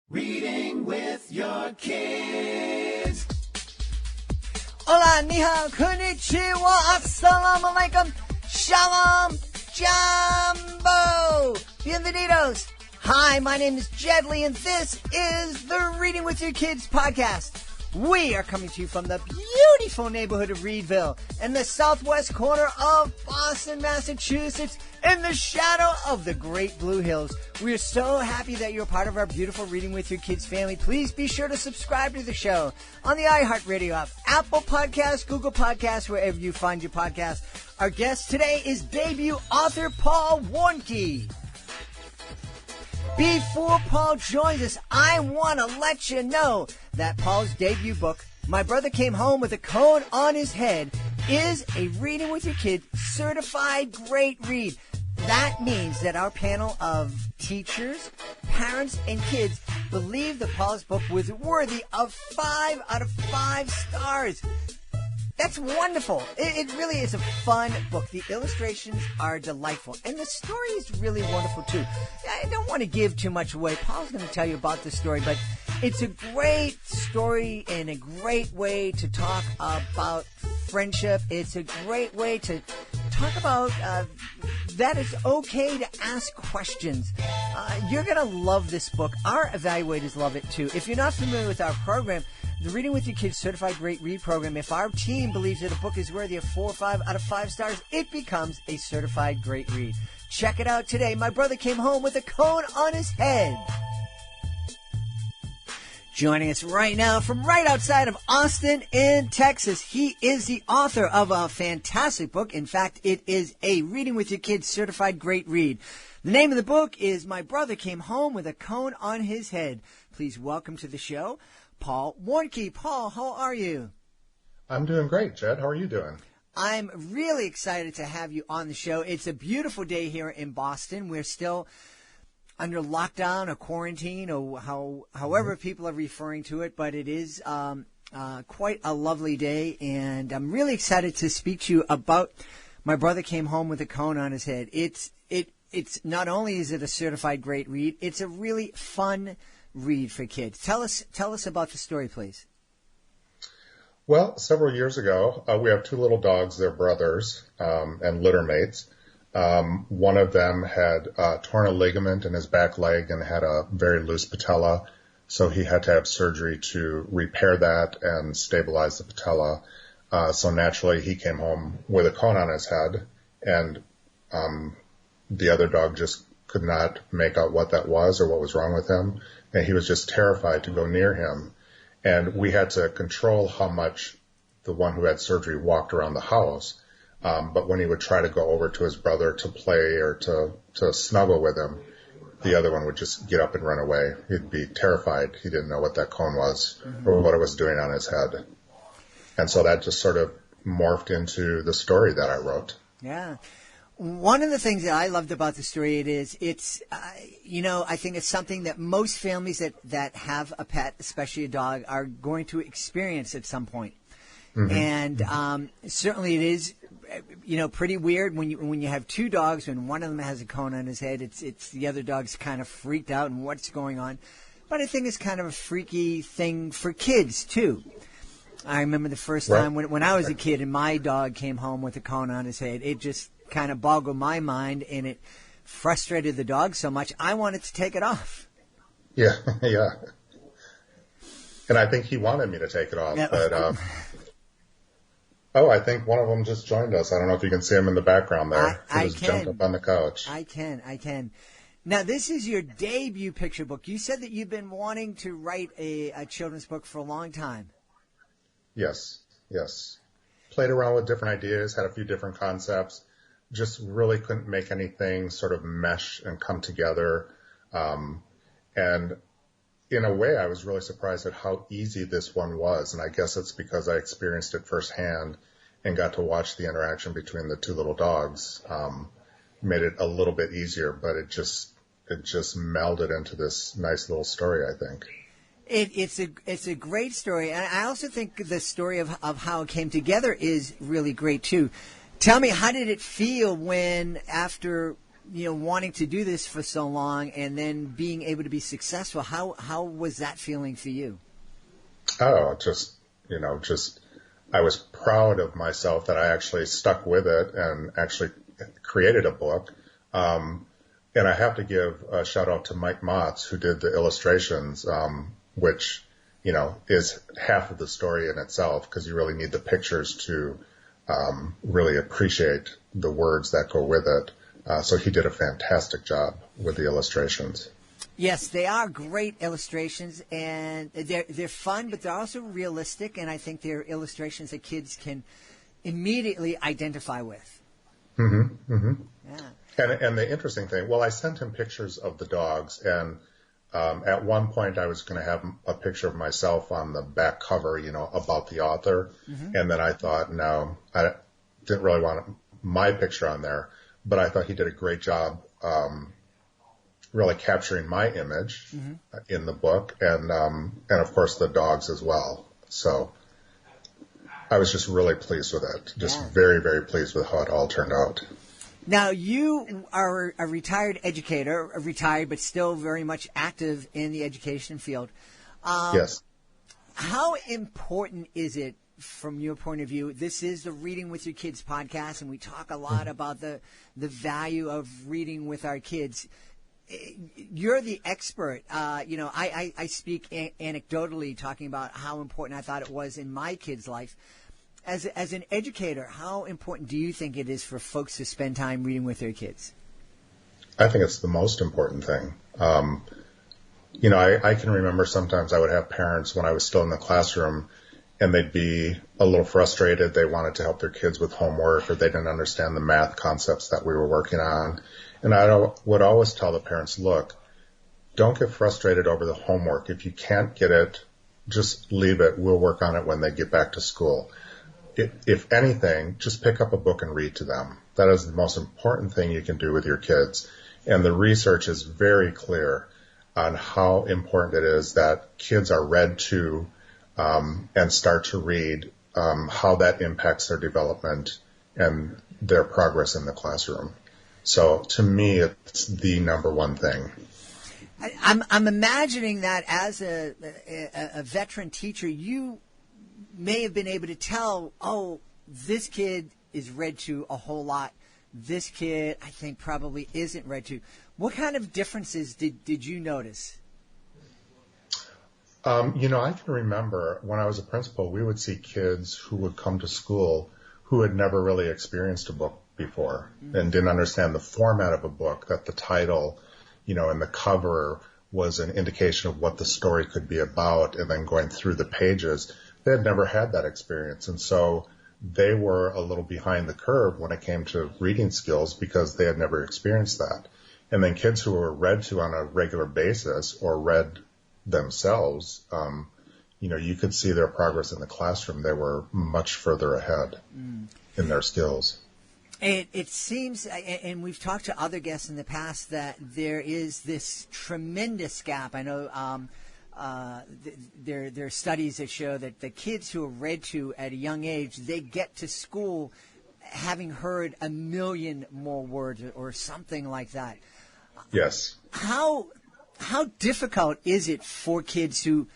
Reading with your kids. Hola, ni hao, konnichiwa, assalamu alaikum, shalom, jambo, bienvenidos. Hi, my name is Jedley, and this is the Reading with Your Kids podcast. We are coming to you from the beautiful neighborhood of Reedville in the southwest corner of Boston, Massachusetts, in the shadow of the Great Blue Hills. We are so happy that you're part of our beautiful Reading with Your Kids family. Please be sure to subscribe to the show on the iHeartRadio app, Apple Podcasts, Google Podcasts, wherever you find your podcast. Our guest today is debut author Paul Warnke. Before Paul joins us, I want to let you know that Paul's debut book, My Brother Came Home with a Cone on His Head, is a Reading with Your Kids certified great read. That means that our panel of teachers, parents, and kids believe that Paul's book was worthy of 5 out of 5 stars. That's wonderful. It really is a fun book. The illustrations are delightful. And the story is really wonderful, too. I don't want to give too much away. Paul's going to tell you about the story, but it's a great story and a great way to talk about friendship. It's a great way to talk about that it's okay to ask questions. You're going to love this book. Our evaluators love it, too. If you're not familiar with our program, the Reading with Your Kids Certified Great Read program, if our team believes that a book is worthy of 4 or 5 out of 5 stars, it becomes a certified great read. Check it out today. My Brother Came Home with a Cone on His Head. Joining us right now from right outside of Austin in Texas, he is the author of a fantastic book. In fact, it is a Reading with Your Kids Certified Great Read. The name of the book is My Brother Came Home with a Cone on His Head. Please welcome to the show, Paul Warnke. Paul, how are you? I'm doing great, Jed. How are you doing? I'm really excited to have you on the show. It's a beautiful day here in Boston. We're still under lockdown or quarantine or however people are referring to it, but it is quite a lovely day, and I'm really excited to speak to you about My Brother Came Home with a Cone on His Head. It's not only is it a certified great read, it's a really fun read for kids. Tell us about the story, please. Well, several years ago, we have 2 little dogs. They're brothers and litter mates. One of them had torn a ligament in his back leg and had a very loose patella, so he had to have surgery to repair that and stabilize the patella. So naturally, he came home with a cone on his head, and the other dog just could not make out what that was or what was wrong with him, and he was just terrified to go near him. And we had to control how much the one who had surgery walked around the house. But when he would try to go over to his brother to play or to snuggle with him, the other one would just get up and run away. He'd be terrified. He didn't know what that cone was or what it was doing on his head. And so that just sort of morphed into the story that I wrote. Yeah. One of the things that I loved about the story, I think it's something that most families that have a pet, especially a dog, are going to experience at some point. Mm-hmm. And certainly it is, pretty weird when you have 2 dogs and one of them has a cone on his head. It's the other dog's kind of freaked out and what's going on. But I think it's kind of a freaky thing for kids too. I remember the first time when I was a kid and my dog came home with a cone on his head. It just kind of boggled my mind, and it frustrated the dog so much I wanted to take it off. Yeah. And I think he wanted me to take it off, but I think one of them just joined us. I don't know if you can see him in the background there. He just jumped up on the couch. I can. Now, this is your debut picture book. You said that you've been wanting to write a children's book for a long time. Yes. Played around with different ideas, had a few different concepts, just really couldn't make anything sort of mesh and come together. And in a way, I was really surprised at how easy this one was. And I guess it's because I experienced it firsthand and got to watch the interaction between the 2 little dogs. Made it a little bit easier, but it just melded into this nice little story, I think. It's a great story. And I also think the story of how it came together is really great, too. Tell me, how did it feel when, after wanting to do this for so long and then being able to be successful. How was that feeling for you? Oh, just I was proud of myself that I actually stuck with it and actually created a book. And I have to give a shout out to Mike Motz, who did the illustrations, which, is half of the story in itself, because you really need the pictures to really appreciate the words that go with it. So he did a fantastic job with the illustrations. Yes, they are great illustrations, and they're fun, but they're also realistic, and I think they're illustrations that kids can immediately identify with. Mm-hmm. Mm-hmm. Yeah. And the interesting thing, I sent him pictures of the dogs, and at one point I was going to have a picture of myself on the back cover, about the author, and then I thought, no, I didn't really want my picture on there, but I thought he did a great job really capturing my image in the book, and of course the dogs as well. So I was just really pleased with it. Just very, very pleased with how it all turned out. Now, you are a retired educator, retired but still very much active in the education field. Yes. How important is it, from your point of view? This is the Reading with Your Kids podcast, and we talk a lot about the value of reading with our kids. You're the expert. I speak anecdotally, talking about how important I thought it was in my kid's life. As an educator, how important do you think it is for folks to spend time reading with their kids? I think it's the most important thing. I can remember sometimes I would have parents when I was still in the classroom, and they'd be a little frustrated. They wanted to help their kids with homework, or they didn't understand the math concepts that we were working on. And I would always tell the parents, look, don't get frustrated over the homework. If you can't get it, just leave it. We'll work on it when they get back to school. If anything, just pick up a book and read to them. That is the most important thing you can do with your kids. And the research is very clear on how important it is that kids are read to and start to read, how that impacts their development and their progress in the classroom. So to me, it's the number one thing. I'm imagining that as a veteran teacher, you may have been able to tell, this kid is read to a whole lot. This kid, I think, probably isn't read to. What kind of differences did you notice? I can remember when I was a principal, we would see kids who would come to school who had never really experienced a book before and didn't understand the format of a book, that the title, and the cover was an indication of what the story could be about, and then going through the pages. They had never had that experience, and so they were a little behind the curve when it came to reading skills because they had never experienced that. And then kids who were read to on a regular basis or read themselves, you could see their progress in the classroom. They were much further ahead in their skills. It seems, and we've talked to other guests in the past, that there is this tremendous gap. I know there are studies that show that the kids who are read to at a young age, they get to school having heard 1 million more words or something like that. Yes. How difficult is it for kids who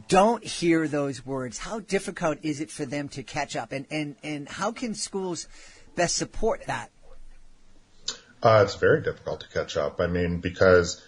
don't hear those words? How difficult is it for them to catch up? And how can schools best support that? It's very difficult to catch up. I mean, because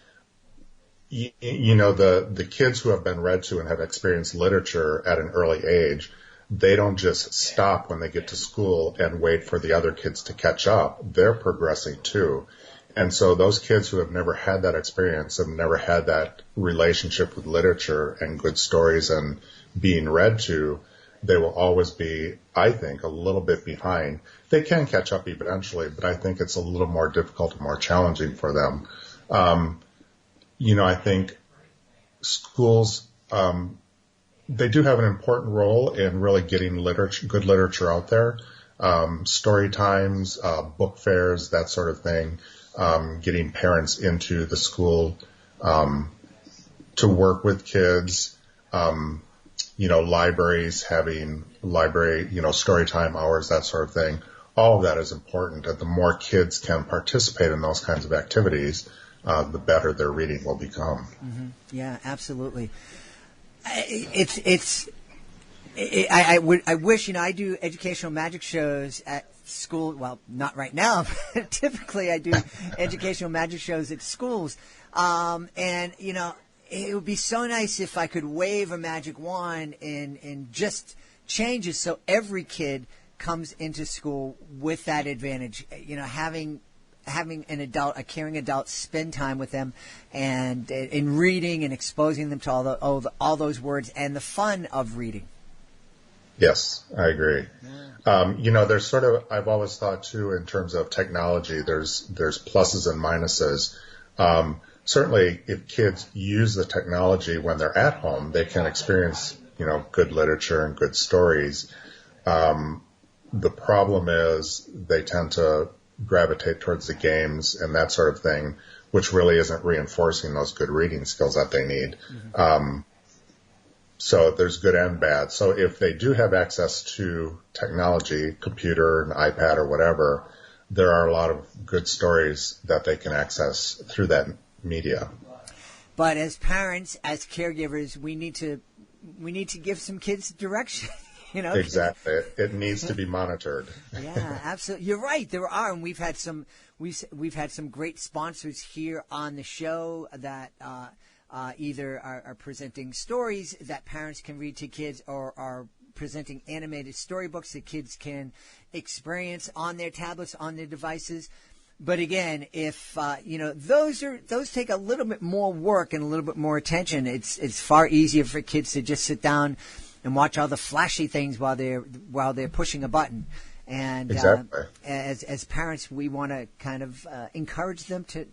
the kids who have been read to and have experienced literature at an early age, they don't just stop when they get to school and wait for the other kids to catch up. They're progressing too. And so those kids who have never had that experience, have never had that relationship with literature and good stories and being read to, they will always be, I think, a little bit behind. They can catch up eventually, but I think it's a little more difficult and more challenging for them. I think schools, they do have an important role in really getting good literature out there. Story times, book fairs, that sort of thing. Getting parents into the school to work with kids, libraries having story time hours, that sort of thing. all of that is important. And the more kids can participate in those kinds of activities, the better their reading will become. Mm-hmm. Yeah, absolutely. I wish, I do educational magic shows at school. Well, not right now, but typically I do educational magic shows at schools. And it would be so nice if I could wave a magic wand and just change it so every kid comes into school with that advantage. Having an adult, a caring adult, spend time with them, and in reading and exposing them to all those words and the fun of reading. Yes, I agree. Yeah. There's sort of, I've always thought too, in terms of technology, there's pluses and minuses. Certainly, if kids use the technology when they're at home, they can experience, good literature and good stories. The problem is they tend to gravitate towards the games and that sort of thing, which really isn't reinforcing those good reading skills that they need. Mm-hmm. So there's good and bad. So if they do have access to technology, computer, an iPad or whatever, there are a lot of good stories that they can access through that media. But as parents, as caregivers, we need to give some kids direction. Exactly. It needs to be monitored. Yeah, absolutely. You're right. There are, and we've had some great sponsors here on the show that either are presenting stories that parents can read to kids, or are presenting animated storybooks that kids can experience on their tablets, on their devices. But again, if those take a little bit more work and a little bit more attention. It's far easier for kids to just sit down and watch all the flashy things while they're pushing a button. And exactly. As parents, we want to kind of encourage them to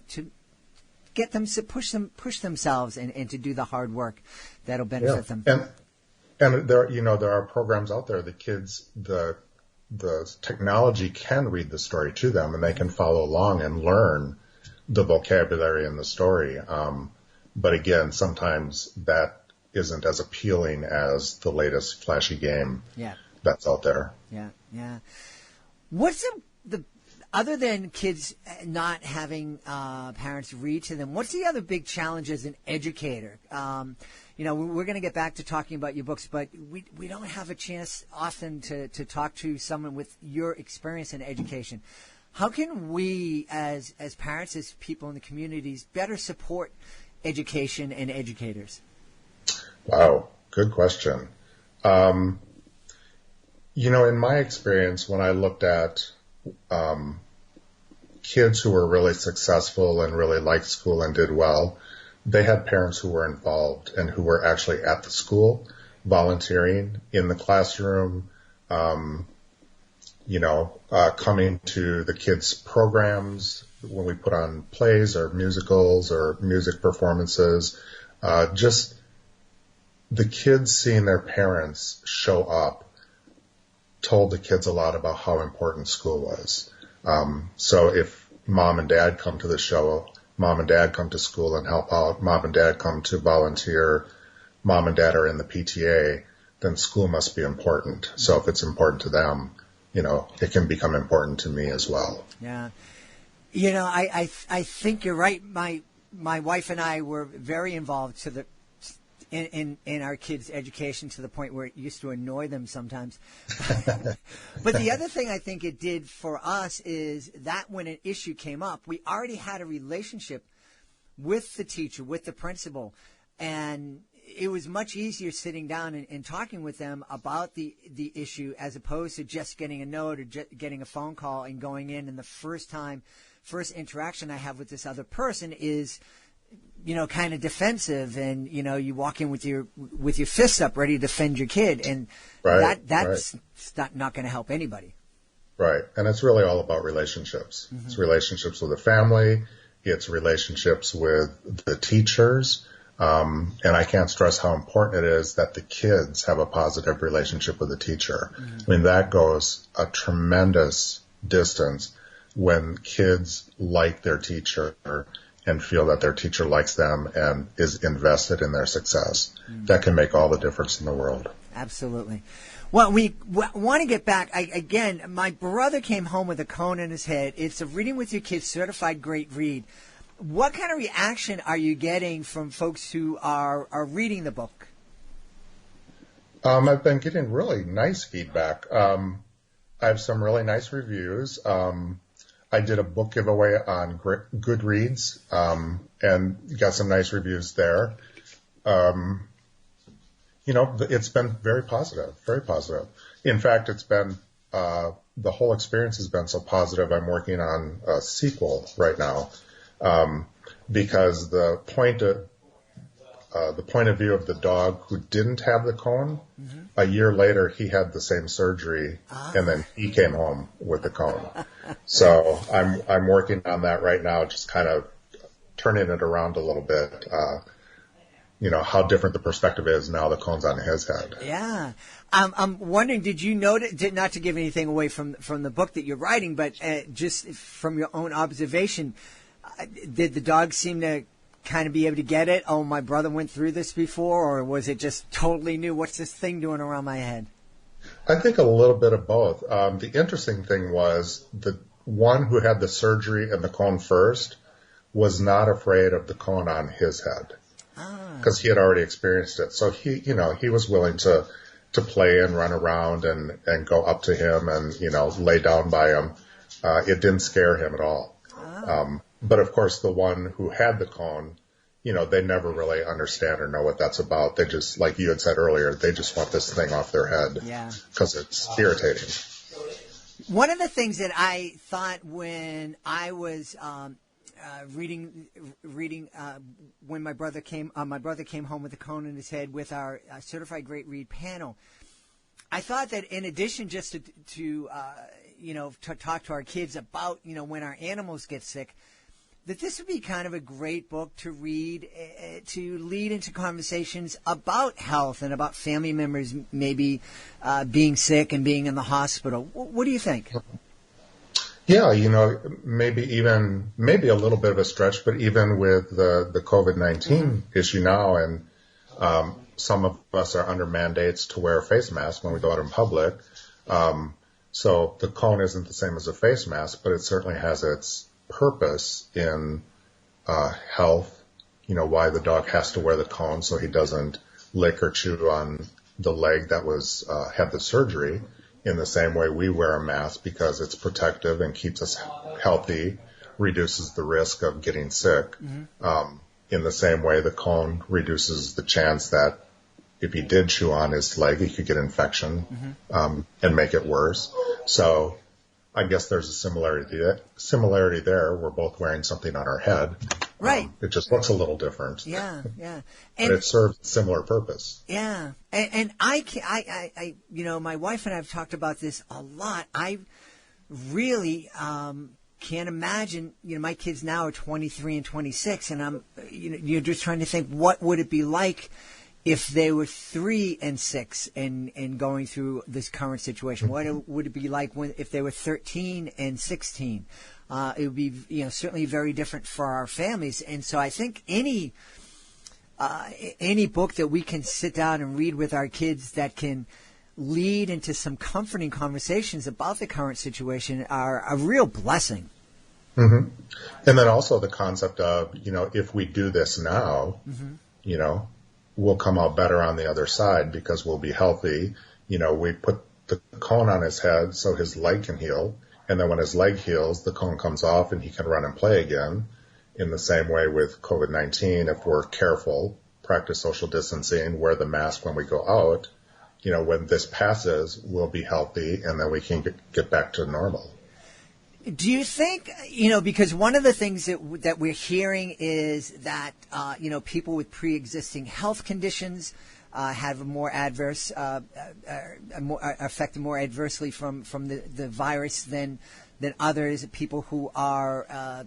get them to push themselves and to do the hard work that'll benefit them. And there are programs out there that kids, the technology can read the story to them, and they can follow along and learn the vocabulary in the story. But again, sometimes that isn't as appealing as the latest flashy game that's out there. Yeah. What's the other than kids not having parents read to them, what's the other big challenge as an educator? We're going to get back to talking about your books, but we don't have a chance often to talk to someone with your experience in education. How can we, as parents, as people in the communities, better support education and educators? Wow, good question. In my experience, when I looked at kids who were really successful and really liked school and did well, they had parents who were involved and who were actually at the school, volunteering in the classroom, coming to the kids' programs when we put on plays or musicals or music performances. Just the kids seeing their parents show up told the kids a lot about how important school was. So if mom and dad come to the show, mom and dad come to school and help out, mom and dad come to volunteer, mom and dad are in the PTA, then school must be important. So if it's important to them, it can become important to me as well. Yeah. I think you're right. My wife and I were very involved in our kids' education, to the point where it used to annoy them sometimes. But the other thing I think it did for us is that when an issue came up, we already had a relationship with the teacher, with the principal, and it was much easier sitting down and talking with them about the issue, as opposed to just getting a note or getting a phone call and going in, and the first interaction I have with this other person is kind of defensive, and you walk in with your fists up, ready to defend your kid, and that's not going to help anybody. Right, and it's really all about relationships. Mm-hmm. It's relationships with the family, it's relationships with the teachers, and I can't stress how important it is that the kids have a positive relationship with the teacher. Mm-hmm. I mean, that goes a tremendous distance when kids like their teacher and feel that their teacher likes them and is invested in their success. Mm. That can make all the difference in the world. Absolutely. Well, we want to get back. Again, my brother came home with a cone in his head. It's a Reading with Your Kids certified great read. What kind of reaction are you getting from folks who are reading the book? I've been getting really nice feedback. I have some really nice reviews. I did a book giveaway on Goodreads, and got some nice reviews there. It's been very positive, very positive. In fact, it's been, the whole experience has been so positive. I'm working on a sequel right now, because the point of view of the dog who didn't have the cone, a year later he had the same surgery, and then he came home with the cone. So I'm working on that right now, just kind of turning it around a little bit. How different the perspective is now the cone's on his head. Yeah. I'm wondering, did you notice, not to give anything away from the book that you're writing, but just from your own observation, did the dog seem to kind of be able to get it? Oh, my brother went through this before, or was it just totally new? What's this thing doing around my head? I think a little bit of both. The interesting thing was the one who had the surgery and the cone first was not afraid of the cone on his head, because he had already experienced it. So he was willing to play and run around and go up to him and, lay down by him. It didn't scare him at all. But of course, the one who had the cone, they never really understand or know what that's about. They just, like you had said earlier, they just want this thing off their head. Yeah. Because it's irritating. One of the things that I thought when I was reading when my brother came home with a cone in his head with our certified great read panel, I thought that in addition just to talk to our kids about when our animals get sick, that this would be kind of a great book to read to lead into conversations about health and about family members maybe being sick and being in the hospital. What do you think? Yeah, maybe a little bit of a stretch, but even with the COVID-19 issue now, and some of us are under mandates to wear a face mask when we go out in public. So the cone isn't the same as a face mask, but it certainly has its purpose in health. Why the dog has to wear the cone so he doesn't lick or chew on the leg that had the surgery. In the same way we wear a mask because it's protective and keeps us healthy, reduces the risk of getting sick. In the same way, the cone reduces the chance that if he did chew on his leg, he could get infection and make it worse. So I guess there's a similarity there. We're both wearing something on our head. Right. It just looks a little different. Yeah, yeah. But it serves a similar purpose. Yeah. And I my wife and I have talked about this a lot. I really can't imagine, my kids now are 23 and 26, and I'm, you're just trying to think, what would it be like if they were 3 and 6 and going through this current situation? What would it be like if they were 13 and 16? It would be, certainly very different for our families. And so I think any book that we can sit down and read with our kids that can lead into some comforting conversations about the current situation are a real blessing. And then also the concept of, if we do this now, we'll come out better on the other side because we'll be healthy. We put the cone on his head so his leg can heal. And then when his leg heals, the cone comes off and he can run and play again. In the same way with COVID-19, if we're careful, practice social distancing, wear the mask when we go out, when this passes, we'll be healthy and then we can get back to normal. Do you think, because one of the things that we're hearing is that, people with pre-existing health conditions have a more adverse, affected more adversely from the virus than others. People who are,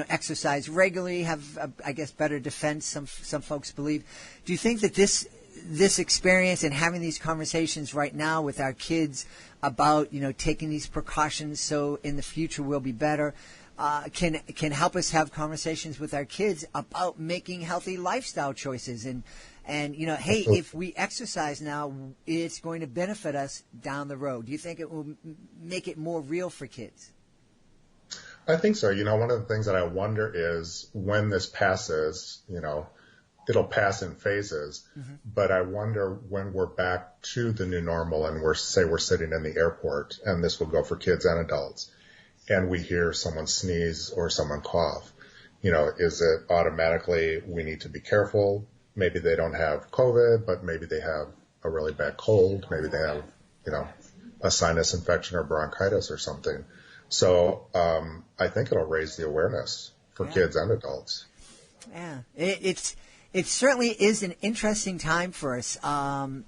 exercise regularly have, I guess, better defense. Some folks believe. Do you think that this experience and having these conversations right now with our kids about, taking these precautions so in the future we'll be better, can help us have conversations with our kids about making healthy lifestyle choices and And, you know, hey, if we exercise now, it's going to benefit us down the road. Do you think it will make it more real for kids? I think so. You know, one of the things that I wonder is when this passes, you know, it'll pass in phases, but I wonder when we're back to the new normal and we're sitting in the airport, and this will go for kids and adults, and we hear someone sneeze or someone cough. You know, is it automatically we need to be careful? Maybe they don't have COVID, but maybe they have a really bad cold. Maybe they have, you know, a sinus infection or bronchitis or something. So I think it'll raise the awareness for kids and adults. Yeah, it certainly is an interesting time for us. I'm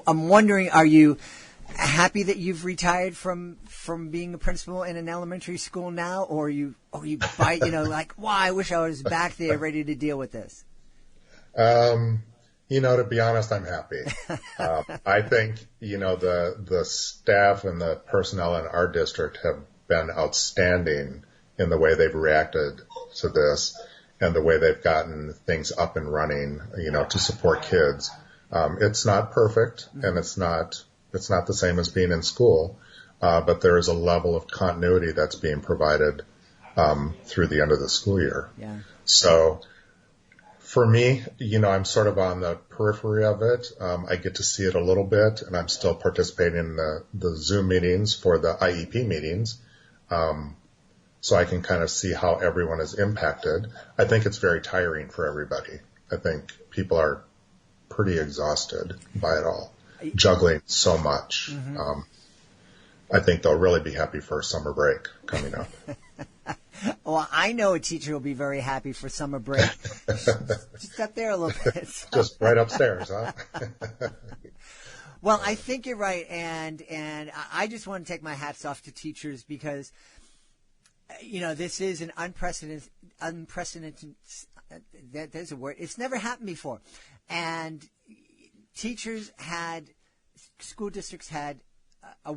wondering, are you happy that you've retired from being a principal in an elementary school now, or you bite, you know, like, wow, I wish I was back there ready to deal with this? You know, to be honest, I'm happy. I think, you know, the staff and the personnel in our district have been outstanding in the way they've reacted to this and the way they've gotten things up and running, you know, to support kids. It's not perfect, and it's not the same as being in school, but there is a level of continuity that's being provided through the end of the school year. Yeah. So for me, you know, I'm sort of on the periphery of it. I get to see it a little bit, and I'm still participating in the Zoom meetings for the IEP meetings. So I can kind of see how everyone is impacted. I think it's very tiring for everybody. I think people are pretty exhausted by it all, juggling so much. I think they'll really be happy for summer break coming up. Well, I know a teacher will be very happy for summer break. Just up there a little bit. Just right upstairs, huh? Well, I think you're right, and I just want to take my hats off to teachers because, you know, this is an unprecedented. There's a word. It's never happened before, and school districts had a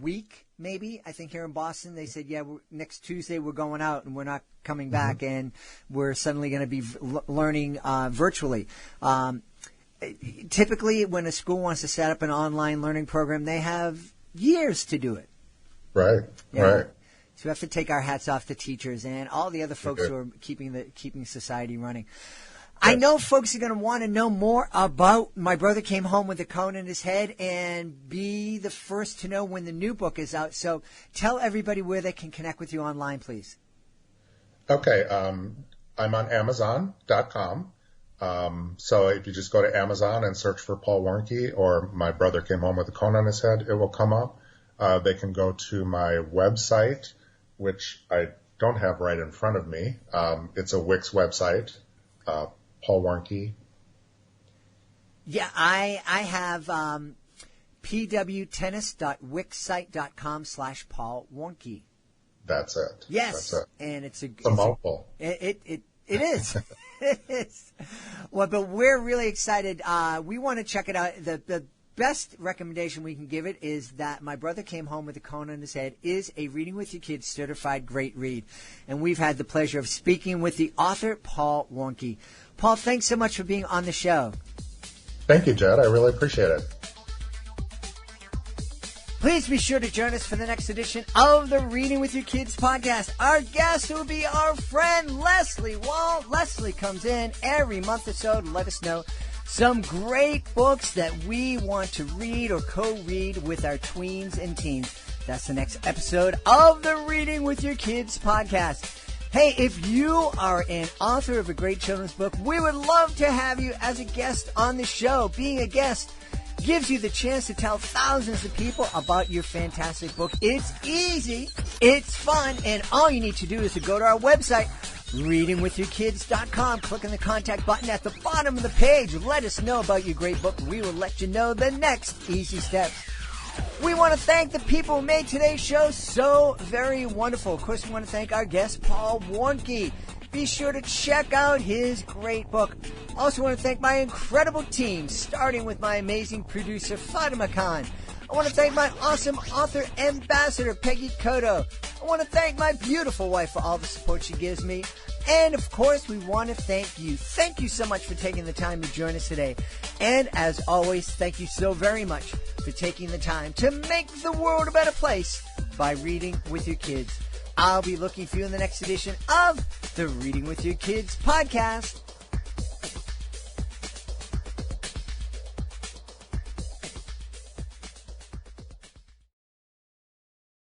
week, maybe. I think here in Boston, they said, yeah, next Tuesday we're going out and we're not coming back, and we're suddenly going to be learning virtually. Typically, when a school wants to set up an online learning program, they have years to do it. Right, right. So we have to take our hats off to teachers and all the other folks who are keeping society running. I know folks are going to want to know more about My Brother Came Home with a Cone in His Head and be the first to know when the new book is out. So tell everybody where they can connect with you online, please. Okay. I'm on Amazon.com. So if you just go to Amazon and search for Paul Warnke or My Brother Came Home with a Cone on His Head, it will come up. They can go to my website, which I don't have right in front of me. It's a Wix website. Paul Warnke. Yeah, I have pwtennis.wixsite.com/Paul Warnke. That's it. Yes, that's it. And it's a mouthful. It is. It is. Well, but we're really excited. We want to check it out. The best recommendation we can give it is that My Brother Came Home with a Cone on His Head is a Reading with Your Kids certified great read. And we've had the pleasure of speaking with the author, Paul Warnke. Paul, thanks so much for being on the show. Thank you, Jed. I really appreciate it. Please be sure to join us for the next edition of the Reading with Your Kids podcast. Our guest will be our friend Leslie Wall. Leslie comes in every month or so to let us know some great books that we want to read or co-read with our tweens and teens. That's the next episode of the Reading with Your Kids podcast. Hey, if you are an author of a great children's book, we would love to have you as a guest on the show. Being a guest gives you the chance to tell thousands of people about your fantastic book. It's easy, it's fun, and all you need to do is to go to our website, readingwithyourkids.com. Click on the contact button at the bottom of the page. Let us know about your great book. We will let you know the next easy steps. We want to thank the people who made today's show so very wonderful. Of course, we want to thank our guest, Paul Warnke. Be sure to check out his great book. Also want to thank my incredible team, starting with my amazing producer, Fatima Khan. I want to thank my awesome author ambassador, Peggy Cotto. I want to thank my beautiful wife for all the support she gives me. And, of course, we want to thank you. Thank you so much for taking the time to join us today. And, as always, thank you so very much for taking the time to make the world a better place by reading with your kids. I'll be looking for you in the next edition of the Reading with Your Kids podcast.